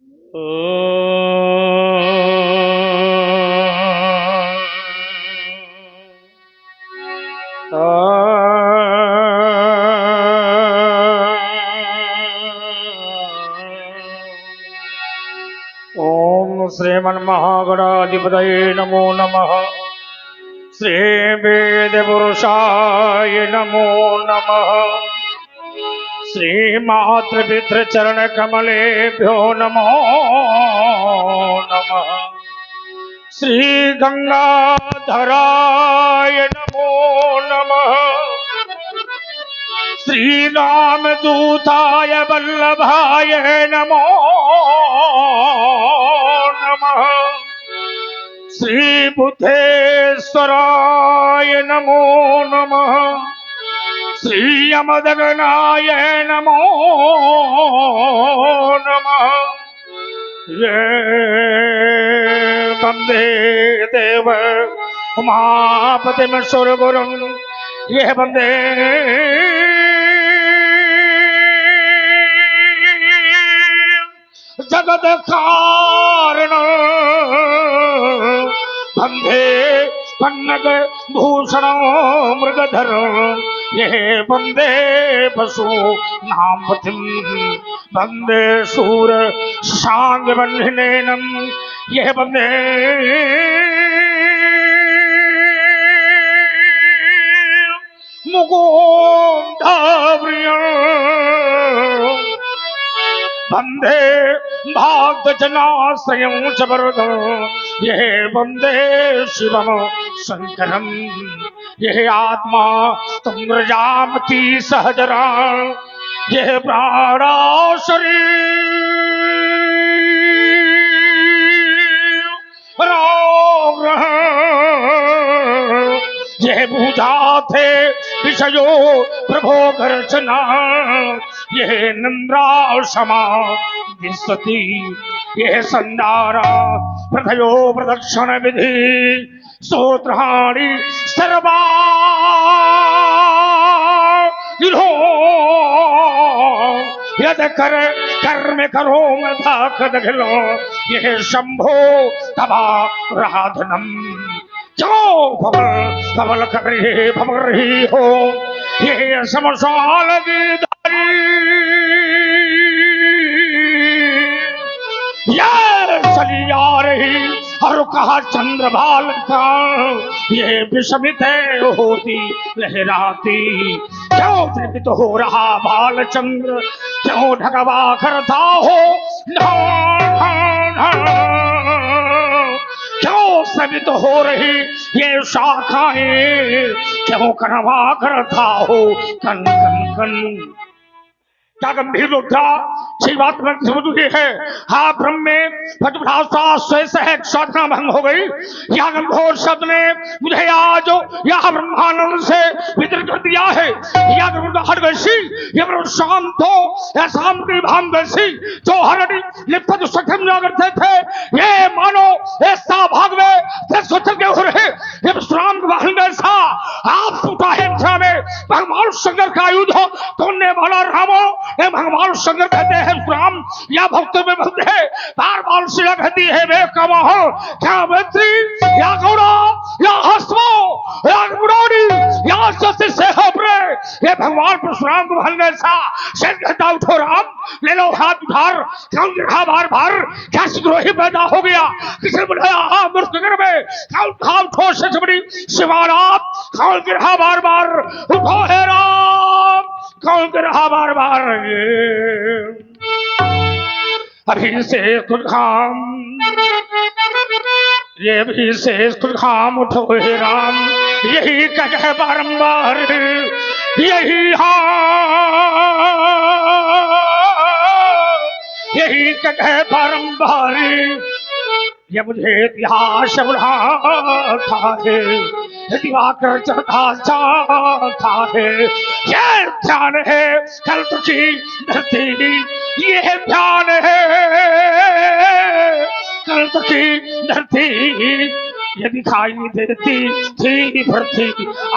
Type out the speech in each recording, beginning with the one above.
ओम श्रीमन्महागणाधिपतये नमो नमः। श्री वेदपुरुषाय नमो नमः। श्री मातृपितृचरण कमलेभ्यो नमो नमः। श्री गंगाधराय नमो नमः। श्री रामदूताय वल्लभाय नमो नमः। श्री बुद्धेश्वराय नमो नमः। श्री यमदगनाय नमो नमः। ये वंदे देव उमापतिम सुरगुरुं ये वंदे जगत कारण वंदे पन्नग भूषण मृगधर ये वंदे पशु नामपतिम वंदे शूर शांग बंधिनेनम ये वंदे मुकुंदाव्रियं वंदे भागजनाश्रयं च वरदं ये वंदे शिवं शंकरं ये आत्मा तुंग्रजामति सहजरा ये प्राणा शरीर ये पूजा थे विषयो प्रभो गर्जना ये निंद्राशमा विस्वती ये संदारा प्रथयो प्रदक्षिण विधि सूत्राणि सर्वा यद कर कर्म करो मधाक दखलो ये शंभो तबा राधनम जाओ भवल भवल करी हो ये समसाल गिरधारी ये चली आ रही और कहा चंद्रभाल का ये विषमित होती लहराती क्यों त्रिपित हो रहा बाल चंद्र क्यों ढगवा करता हो क्यों सवित हो रही ये शाखाएं क्यों कनवा करता हो कन कन कन क्या गंभीर रूप था शिवात्मा है। हाँ ब्रह्म में साधना भंग हो गई। या गंभोर शब्द ने मुझे आज यहाँ ब्रह्मानंद से वितरित कर दिया है। या हर वैसी ये शांत हो या शाम की भाम वैसी जो हरणी लिप्त सक्षम करते थे ये मानो ऐसा भाग में के हो रहे ये विश्राम के वाहन वैसा आप टूटा है में भगवान शंकर का युद्ध हो तोड़ने वाला रामो ये भगवान शंकर कहते हैं राम या भक्त में भक्त है बार बार शिला कहती है वे कमा हो क्या मैत्री या गौड़ा या हस्मो या गुड़ौड़ी या सत्य से हो प्रे ये भगवान परशुराम को भलने सा शेर कहता उठो राम ले लो हाथ उधार कौन गिरा बार बार क्या द्रोही पैदा हो गया किसी ने बुलाया मृतगर में कौन खाम उठो से बड़ी शिवाराम कौन गिरा बार बार उठो है राम कौन गिरा बार बार अभी से खुद खाम ये भी से खुद खाम उठो हे राम यही कहे बारंबार यही यही कहे बारंबार ये मुझे इतिहास बुढ़ाता है दिवाकर चढ़ता जाता है ये ध्यान है कल तुझी धरती ये ध्यान है कल तुझी धरती ये दिखाई देती थी भरती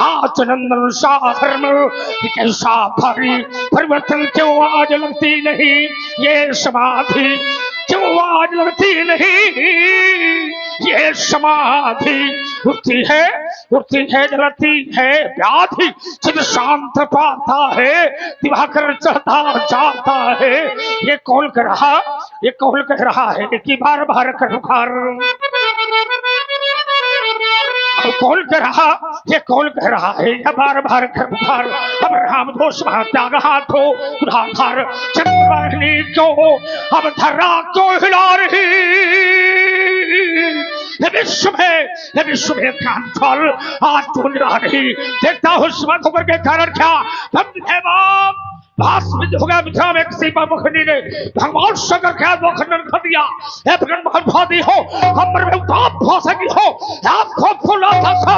आज नंदन शाहर में कैसा भारी परिवर्तन क्यों आज लगती नहीं ये समाधि जो आज लगती नहीं, ये समाधि उठती है जलती है व्याधि, चित शांत पाता है, दिवाकर चढ़ता जाता है। ये कौन कह रहा है कि बार बार कर बुखार। कौन कह रहा है या बार बार कर बुखार। अब राम दोष महात्याग हाथो उधार, चंद्रवाहिनी क्यों अब धरा क्यों हिला रही। ये विश्व में कांफल आज टूट रही। देखता हूँ स्मत होकर के कारण क्या भास्मित हो गया मिथिला में किसी पर मुखनी ने भगवान शंकर क्या वो खंडन कर दिया। हे भगवान भादी हो कमर में उताप हो सकी हो, आप खूब फुला था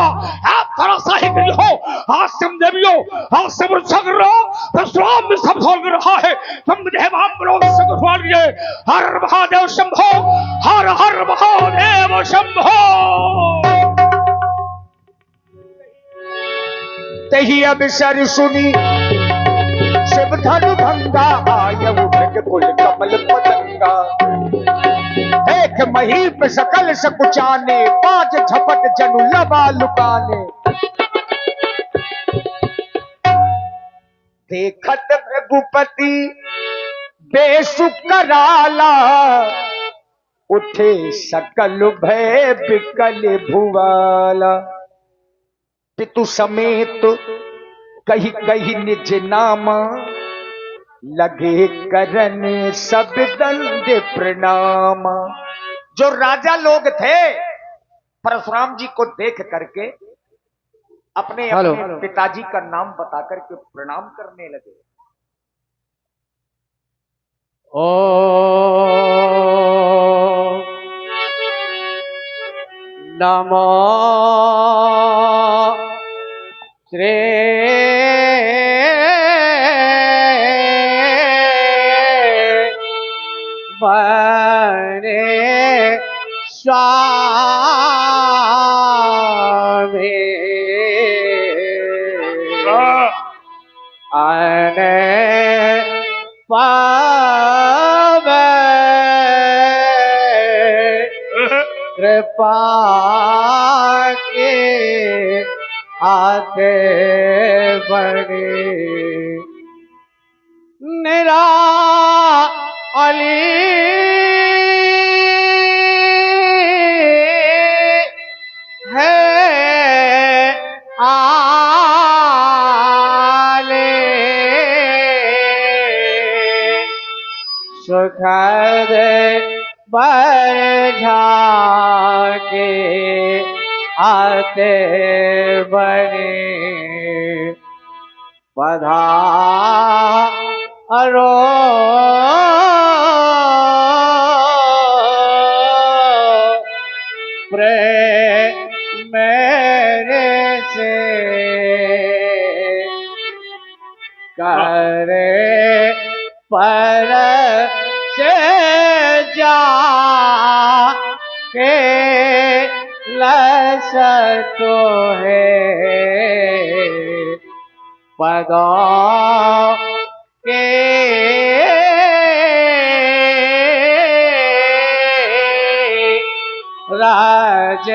आप तरह साहिब हो, आज समझियो आज सब सगरो परशुराम में सब हो रहा है। तुम मुझे बाप बोलो सगुवाल ये हर महादेव शंभो, हर हर महादेव शंभो। तही अवसर सुनी शिव धनु भंगा, आयु मृगकुल कमल पतंगा। एक महीप सकल सकुचाने, पांच झपट जनु लबा लुकाने। देखत भूपति बेसुकराला, उठे सकल भय बिकल भुवाला। पितु समेत कही कही निज नाम, लगे करन सब दंड प्रणाम। जो राजा लोग थे परशुराम जी को देख करके अपने पिताजी का नाम बता करके प्रणाम करने लगे। ओ नमो श्री बने स्वामी अने पावे कृपा के आते बने निरा अली है आले सुखद बरझाके आते बने पधारो प्रेम मेरे से करे पर से जा के लस तो है पदों के राज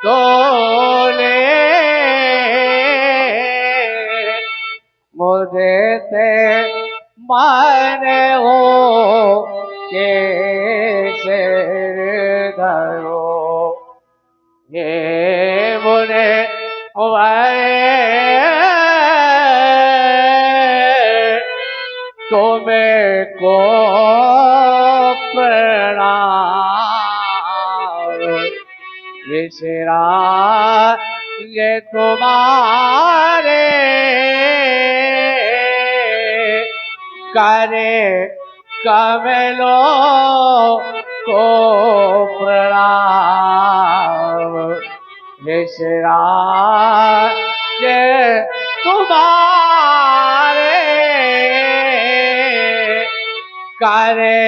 तोले मुझे ते माने हो के सिर धरो ये मुझे तुम्हें को प्रणाम विसरा ये तुम्हारे करे कमलो को प्रणाम विसरा ये तुम्हारे करे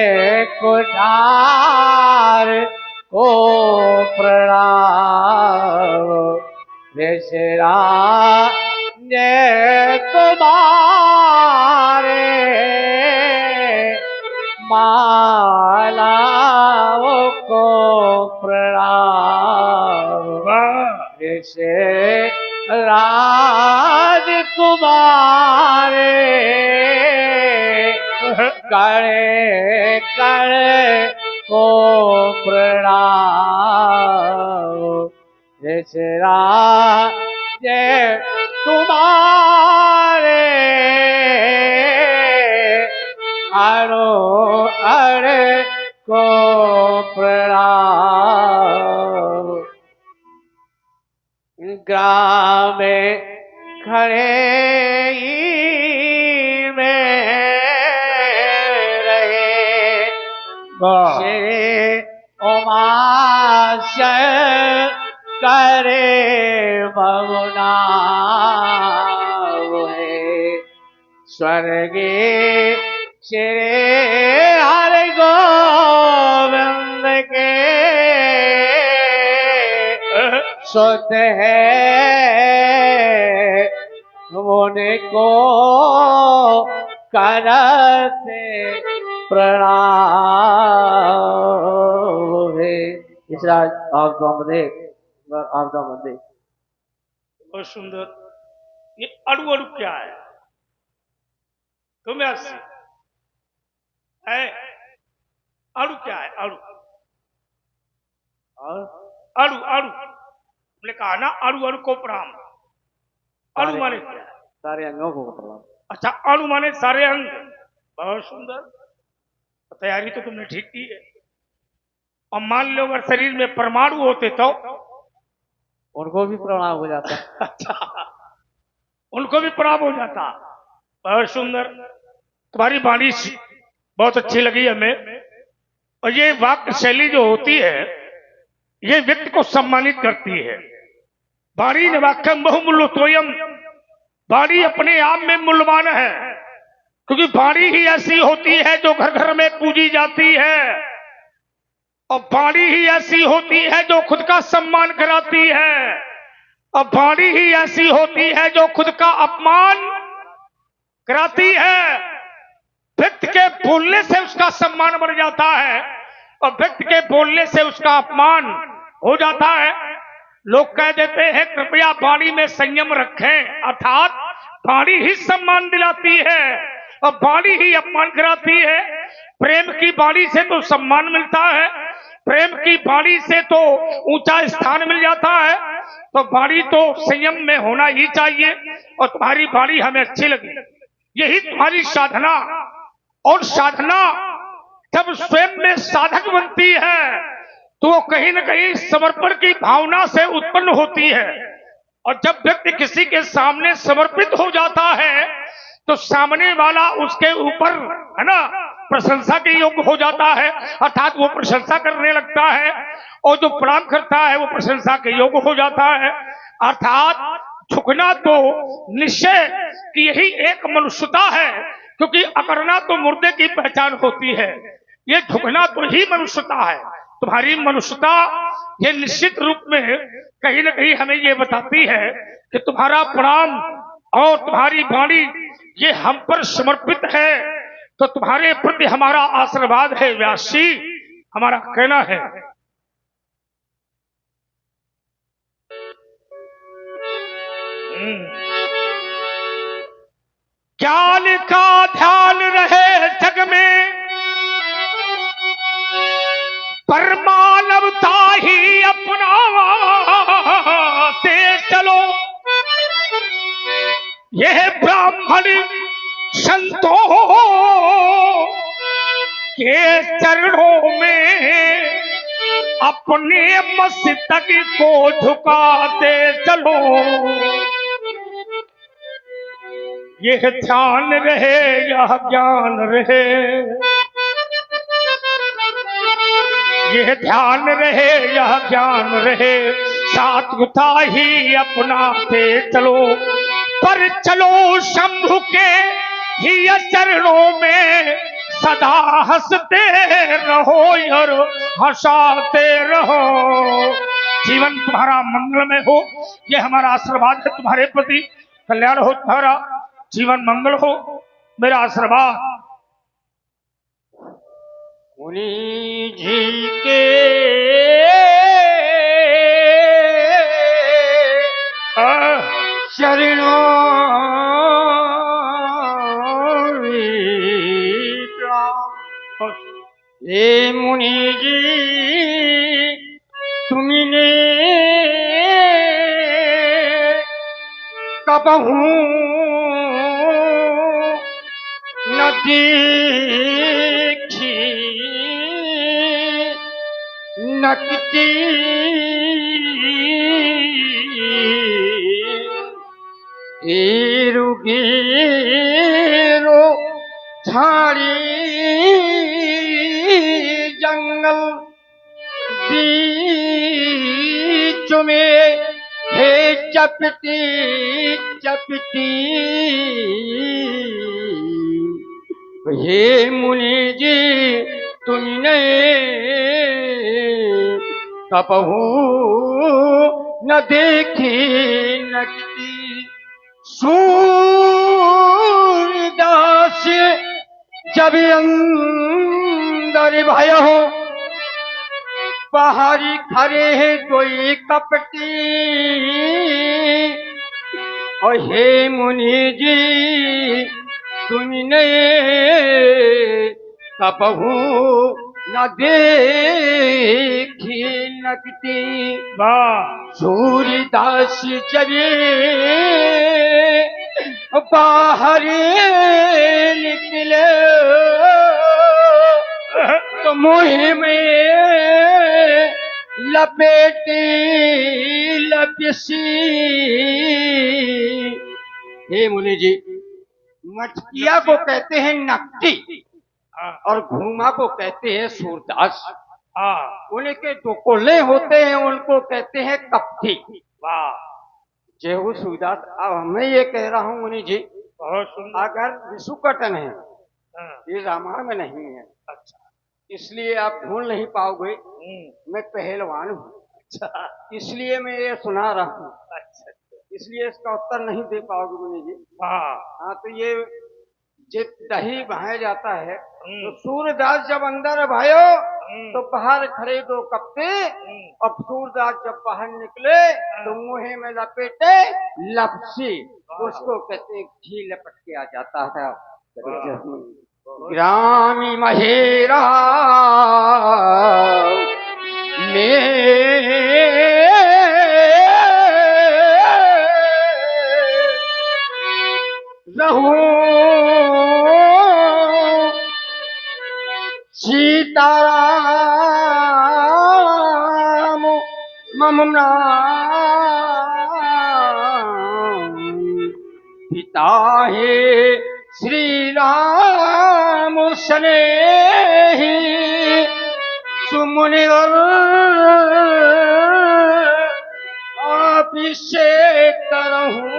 कुठार को प्रणाम विसरा ये तुम्हारे माला तुम्हारे करे करे को प्रणाम जयरा जय तुम्हारे अरो अरे को प्रणाम ग्राम खड़े में रहे श्री उमाशय करे भवना स्वर्गे श्री हरि गोविंद के सुत है उनको करते प्रणाम है इसराज आप दो मंदे बहुत सुंदर। ये अड़ू अड़ू क्या है तुम्हें है? अड़ू क्या है? अड़ू और अड़ू अड़ू हमने कहा ना अड़ू अड़ू को प्रणाम। अड़ू माने क्या है? सारे अंगों को प्रणाम। अच्छा, अणु माने सारे अंग। बहुत सुंदर, तैयारी तो तुमने ठीक की है। और मान लो अगर शरीर में परमाणु होते तो उनको भी प्रणाम हो जाता। अच्छा, उनको भी प्रणाम हो जाता। बहुत सुंदर, तुम्हारी वाणी बहुत अच्छी लगी हमें। और ये वाक्य शैली जो होती है ये व्यक्ति को सम्मानित करती है। वाणी ने वाक्यम बहुमूल्य तोयम, वाणी अपने आप में मूल्यवान है, क्योंकि वाणी ही ऐसी होती है जो घर घर में पूजी जाती है। और वाणी ही ऐसी होती है जो खुद का सम्मान कराती है। और वाणी ही ऐसी होती है जो खुद का अपमान कराती है। व्यक्ति के बोलने से उसका सम्मान बढ़ जाता है और व्यक्ति के बोलने से उसका अपमान हो जाता है। लोग कह देते हैं कृपया वाणी में संयम रखें, अर्थात वाणी ही सम्मान दिलाती है और वाणी ही अपमान कराती है। प्रेम की वाणी से तो सम्मान मिलता है, प्रेम की वाणी से तो ऊंचा स्थान मिल जाता है। तो वाणी तो संयम में होना ही चाहिए और तुम्हारी वाणी हमें अच्छी लगी। यही तुम्हारी साधना, और साधना जब स्वयं में साधक बनती है तो वो कहीं न कहीं समर्पण की भावना से उत्पन्न होती है। और जब व्यक्ति किसी के सामने समर्पित हो जाता है तो सामने वाला उसके ऊपर, है ना, प्रशंसा के योग्य हो जाता है, अर्थात वो प्रशंसा करने लगता है। और जो प्रणाम करता है वो प्रशंसा के योग्य हो जाता है। अर्थात झुकना तो निश्चय की यही एक मनुष्यता है, क्योंकि अकड़ना तो मुर्दे की पहचान होती है। ये झुकना तो ही मनुष्यता है। तुम्हारी मनुष्यता ये निश्चित रूप में कहीं न कहीं हमें ये बताती है कि तुम्हारा प्रणाम और तुम्हारी वाणी ये हम पर समर्पित है। तो तुम्हारे प्रति हमारा आशीर्वाद है व्यास जी, हमारा कहना है। ज्ञान का ध्यान रहे जग में, परमानवता ही अपनाते चलो। यह ब्राह्मण संतों के चरणों में अपने मस्तक को झुकाते चलो। यह ध्यान रहे यह ज्ञान रहे, यह ध्यान रहे यह ज्ञान रहे, सात्विकता ही अपनाते चलो। पर चलो शंभु के ही चरणों में सदा हंसते रहो और हंसाते रहो। जीवन तुम्हारा मंगलमय हो, यह हमारा आशीर्वाद है तुम्हारे प्रति। कल्याण हो तुम्हारा, जीवन मंगल हो, मेरा आशीर्वाद। मुनि जी के चरणों हे मुनि जी तुमने कबहू न देखी नकती गेरो झाड़ी जंगल बीच में हे चपटी चपटी हे मुनि जी तुमने कबहू न देखी नकती सूरदास जब अंदर भय हो बाहरी खड़े है कोई कपटी और हे मुनि जी तुमने कबहू न देखी नकती वाह सूरदास चले बाहर निकले तो मुँह में लपेटी लपसी हे मुनि जी मटकिया को कहते हैं नकटी और घूमा को कहते हैं सूरदास हाँ उनके दो कोल्हे होते हैं उनको कहते हैं कपटी वाह जय हो सूरदास अब मैं ये कह रहा हूँ मुनि जी बहुत सुंदर अगर विषुकटन है हाँ, ये रामायण में नहीं है अच्छा इसलिए आप ढूंढ नहीं पाओगे हम्म, मैं पहलवान हूँ अच्छा इसलिए मैं ये सुना रहा हूँ अच्छा इसलिए इसका उत्तर नहीं दे पाओगे मुनि जी हाँ हाँ तो ये जित दही बहाया जाता है तो हम्म, सूरदास जब अंदर भयो तो बाहर खड़े दो कप्ते और सूरदास जब बाहर निकले तो मुंह में लपेटे लपसी उसको कहते हैं घी लपट के आ जाता है ग्रामी महेरा में रहूं सीताराम मम नाम पिता है श्री राम स्नेही सुमुनिवर आप से करहूं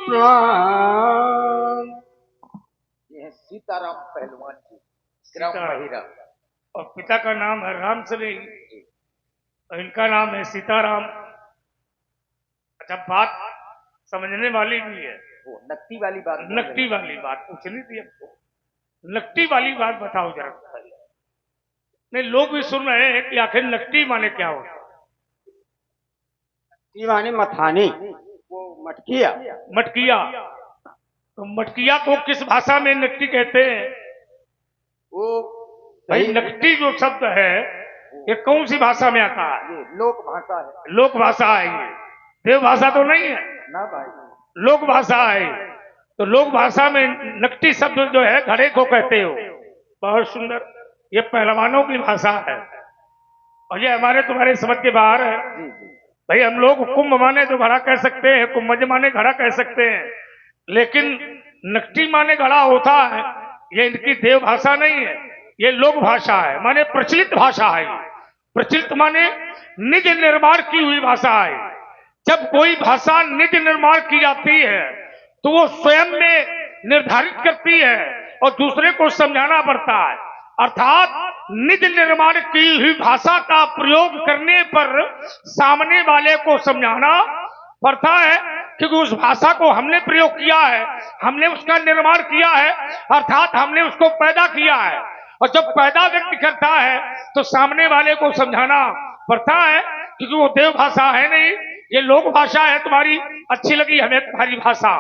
प्राण यह सीताराम पहलवान जी ग्राम बहिरा और पिता का नाम है राम सने और इनका नाम है सीताराम अच्छा बात समझने वाली भी है वो नकटी वाली बात नकटी वाली बात पूछनी थी हमको नकटी वाली बात बताओ जरा नहीं लोग भी सुन रहे हैं कि आखिर नकटी माने क्या होता है माने मथानी वो मटकिया मटकिया तो मटकिया को किस भाषा में नकटी कहते हैं वो भाई नकटी जो शब्द है ये कौन सी भाषा में आता है ये लोक भाषा है लोक भाषा है ये देव भाषा तो नहीं है ना भाई लोक भाषा है तो लोक भाषा में नकटी शब्द जो है घड़े को कहते हो बहुत सुंदर ये पहलवानों की भाषा है और ये हमारे तुम्हारे समझ के बाहर है भाई हम लोग कुंभ माने तो घड़ा कह सकते हैं कुंभज माने घड़ा कह सकते हैं लेकिन नकटी माने घड़ा होता है ये इनकी देव भाषा नहीं है ये लोक भाषा है माने प्रचलित भाषा है प्रचलित माने निज निर्माण की हुई भाषा है जब कोई भाषा निज निर्माण की जाती है तो वो स्वयं में निर्धारित करती है और दूसरे को समझाना पड़ता है अर्थात निज निर्माण की हुई भाषा का प्रयोग करने पर सामने वाले को समझाना पड़ता है क्योंकि उस भाषा को हमने प्रयोग किया है हमने उसका निर्माण किया है अर्थात हमने उसको पैदा किया है और जब पैदा व्यक्ति करता है तो सामने वाले को समझाना पड़ता है क्योंकि वो देव भाषा है नहीं ये लोक भाषा है तुम्हारी अच्छी लगी हमें तुम्हारी भाषा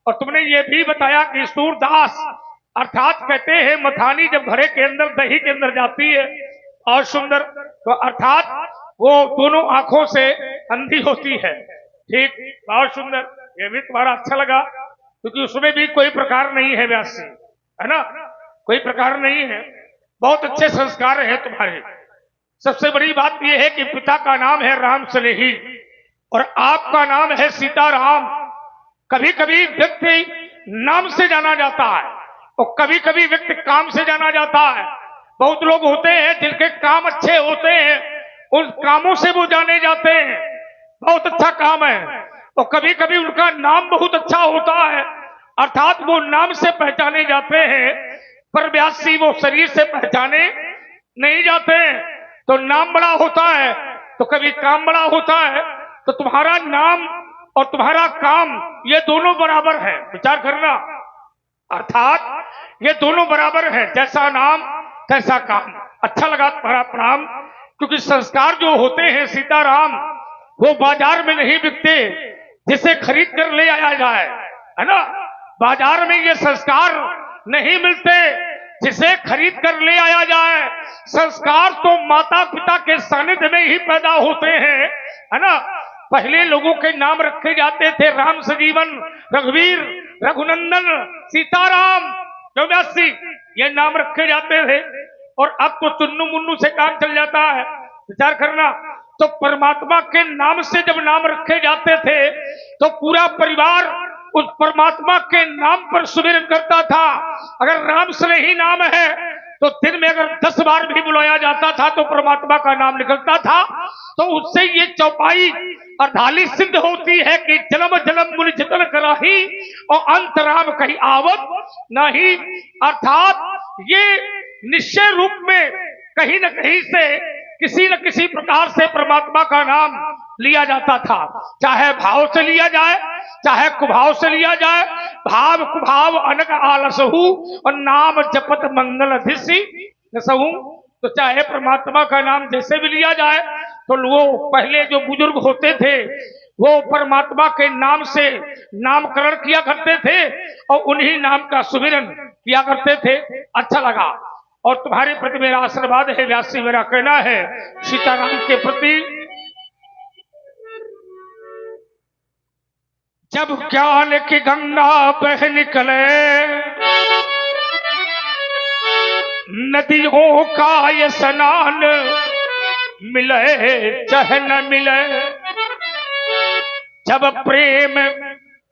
और तुमने ये भी बताया कि सूरदास अर्थात कहते हैं मथानी जब घड़े के अंदर दही के अंदर जाती है और सुंदर, तो अर्थात वो दोनों आंखों से अंधी होती है। ठीक, बहुत सुंदर, ये भी तुम्हारा अच्छा लगा, क्योंकि उसमें भी कोई प्रकार नहीं है व्यास जी, है ना, कोई प्रकार नहीं है। बहुत अच्छे संस्कार है तुम्हारे। सबसे बड़ी बात यह है कि पिता का नाम है राम स्नेही और आपका नाम है सीताराम। कभी कभी व्यक्ति नाम से जाना जाता है और कभी कभी व्यक्ति काम से जाना जाता है। बहुत लोग होते हैं जिनके काम अच्छे होते हैं, उन कामों से वो जाने जाते हैं, बहुत अच्छा काम है, और कभी कभी उनका नाम बहुत अच्छा होता है, अर्थात वो नाम से पहचाने जाते हैं, पर व्यासी वो शरीर से पहचाने नहीं जाते हैं। तो नाम बड़ा होता है तो कभी काम बड़ा होता है। तो तुम्हारा नाम और तुम्हारा काम ये दोनों बराबर है, विचार करना, अर्थात ये दोनों बराबर है, जैसा नाम कैसा काम। अच्छा लगा तुम्हारा प्रणाम, क्योंकि संस्कार जो होते हैं सीताराम वो बाजार में नहीं बिकते, जिसे खरीद कर ले आया जाए, है ना, बाजार में ये संस्कार नहीं मिलते जिसे खरीद कर ले आया जाए। संस्कार तो माता पिता के सानिध्य में ही पैदा होते हैं, है ना। पहले लोगों के नाम रखे जाते थे राम सजीवन, रघुवीर, रघुनंदन, सीताराम, चौरासी, ये नाम रखे जाते थे, और अब तो चुन्नू मुन्नू से काम चल जाता है, विचार करना। तो परमात्मा के नाम से जब नाम रखे जाते थे तो पूरा परिवार उस परमात्मा के नाम पर सुमिरन करता था। अगर राम से ही नाम है तो दिन में अगर 10 बार भी बुलाया जाता था तो परमात्मा का नाम निकलता था। तो उससे ये चौपाई अर्धाली सिद्ध होती है कि जन्म जन्म मुनि जतन कराही और अंत राम कहीं आवत नहीं। अर्थात ये निश्चय रूप में कहीं न कहीं से किसी न किसी प्रकार से परमात्मा का नाम लिया जाता था, चाहे भाव से लिया जाए चाहे कुभाव से लिया जाए। भाव कुभाव अनक आलसहु और नाम जपत मंगल धिसी नसहु। तो चाहे परमात्मा का नाम जैसे भी लिया जाए, तो वो पहले जो बुजुर्ग होते थे वो परमात्मा के नाम से नामकरण किया करते थे और उन्हीं नाम का सुमिरन किया करते थे। अच्छा लगा, और तुम्हारे प्रति मेरा आशीर्वाद है व्यासी, मेरा कहना है सीताराम के प्रति, जब ज्ञान की गंगा बह निकले नदियों का ये स्नान मिले चाहे न मिले, जब प्रेम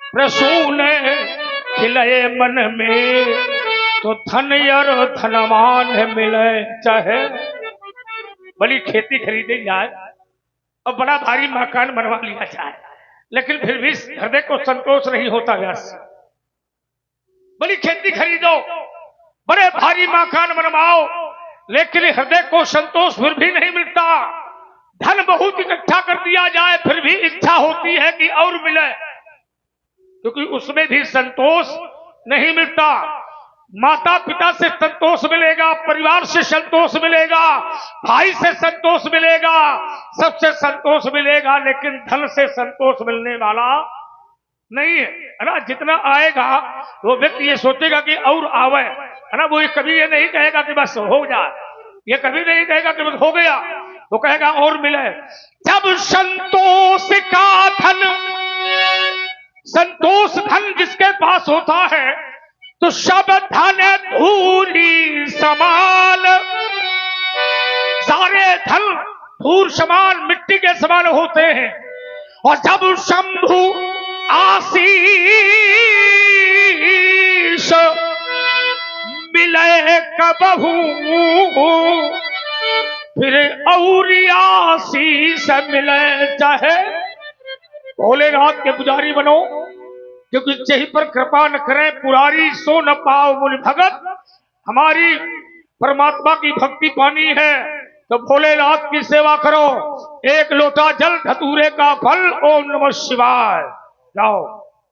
प्रसून खिले मन में तो धन और धनवान मिले चाहे। बड़ी खेती खरीदी जाए और बड़ा भारी मकान बनवा लिया जाए, लेकिन फिर भी हृदय को संतोष नहीं होता। व्यास, बड़ी खेती खरीदो, बड़े भारी मकान बनवाओ, लेकिन हृदय को संतोष फिर भी नहीं मिलता। धन बहुत इकट्ठा कर दिया जाए फिर भी इच्छा होती है कि और मिले, क्योंकि उसमें भी संतोष नहीं मिलता। माता पिता से संतोष मिलेगा, परिवार से संतोष मिलेगा, भाई से संतोष मिलेगा, सबसे संतोष मिलेगा, लेकिन धन से संतोष मिलने वाला नहीं है ना। जितना आएगा वो व्यक्ति ये सोचेगा कि और आवे, है ना। वो कभी ये नहीं कहेगा कि बस हो जाए, ये कभी नहीं कहेगा कि बस हो गया, वो कहेगा और मिले। जब संतोष का धन, संतोष धन जिसके पास होता है तो सब धन धूली समान, सारे धन धूल समान मिट्टी के समान होते हैं। और जब शंभु आशीष मिले कबहू फिर और आशीष मिले चाहे। भोलेनाथ के पुजारी बनो, क्योंकि जही पर कृपा न करें पुरारी सो न पाओ मुनि भगत। हमारी परमात्मा की भक्ति पानी है तो भोलेनाथ की सेवा करो। एक लोटा जल धतूरे का फल, ओम नमः शिवाय। जाओ,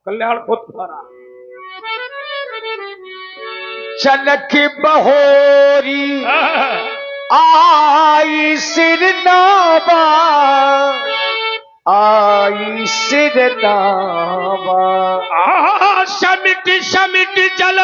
कल्याण को तुम्हारा। चनक बहोरी आई सिर नाबा, आई सिर नाबा। समिट समिट जल